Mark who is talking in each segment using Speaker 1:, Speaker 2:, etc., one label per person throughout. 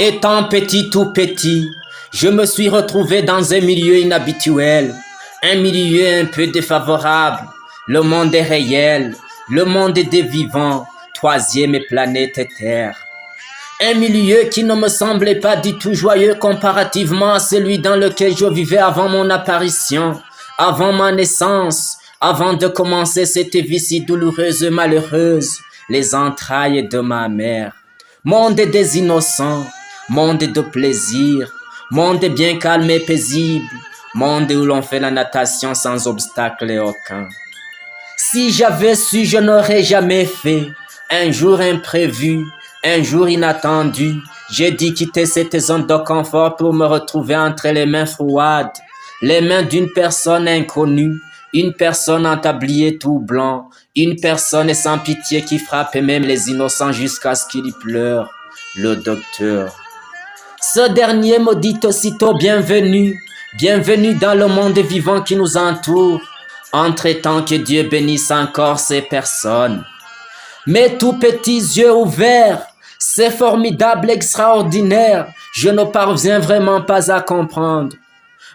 Speaker 1: Étant petit, tout petit, je me suis retrouvé dans un milieu inhabituel, un milieu un peu défavorable. Le monde est réel, le monde est des vivants, troisième planète Terre. Un milieu qui ne me semblait pas du tout joyeux comparativement à celui dans lequel je vivais avant mon apparition, avant ma naissance, avant de commencer cette vie si douloureuse et malheureuse, les entrailles de ma mère. Monde des innocents, monde de plaisir, monde bien calme et paisible, monde où l'on fait la natation sans obstacle aucun. Si j'avais su, je n'aurais jamais fait. Un jour imprévu, un jour inattendu, j'ai dû quitter cette zone de confort pour me retrouver entre les mains froides, les mains d'une personne inconnue, une personne en tablier tout blanc, une personne sans pitié qui frappe même les innocents jusqu'à ce qu'ils pleurent, le docteur. Ce dernier me dit aussitôt bienvenue, bienvenue dans le monde vivant qui nous entoure, entre-temps que Dieu bénisse encore ces personnes. Mes tout petits yeux ouverts, c'est formidable, extraordinaire, je ne parviens vraiment pas à comprendre.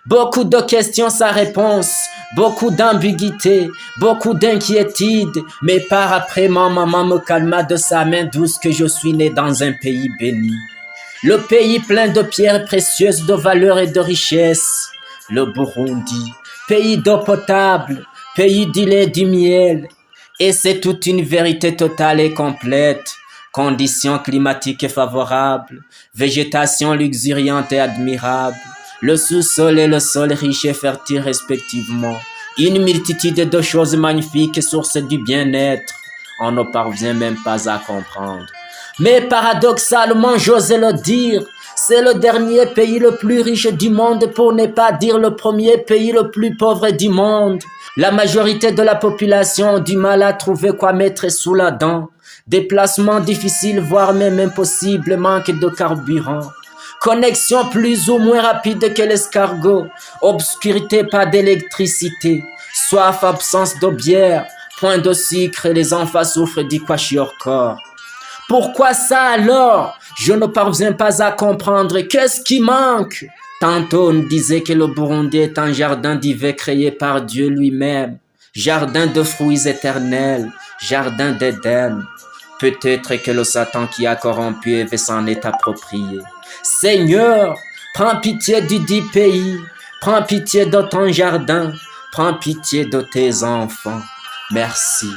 Speaker 1: Beaucoup de questions sans réponse, beaucoup d'ambiguïté, beaucoup d'inquiétude, mais par après ma maman me calma de sa main douce que je suis né dans un pays béni. Le pays plein de pierres précieuses, de valeur et de richesses, le Burundi, pays d'eau potable, pays du lait et du miel. Et c'est toute une vérité totale et complète. Conditions climatiques favorables, végétation luxuriante et admirable, le sous-sol et le sol riche et fertile respectivement. Une multitude de choses magnifiques, source du bien-être, on ne parvient même pas à comprendre. Mais paradoxalement, j'ose le dire, c'est le dernier pays le plus riche du monde, pour ne pas dire le premier pays le plus pauvre du monde. La majorité de la population a du mal à trouver quoi mettre sous la dent. Déplacements difficiles, voire même impossibles, manque de carburant. Connexion plus ou moins rapide que l'escargot. Obscurité, pas d'électricité. Soif, absence de bière. Point de sucre, les enfants souffrent du kwashiorkor. Pourquoi ça alors? Je ne parviens pas à comprendre. Qu'est-ce qui manque? Tantôt on disait que le Burundi est un jardin d'hiver créé par Dieu lui-même. Jardin de fruits éternels. Jardin d'Éden. Peut-être que le Satan qui a corrompu Ève s'en est approprié. Seigneur, prends pitié du dit pays. Prends pitié de ton jardin. Prends pitié de tes enfants. Merci.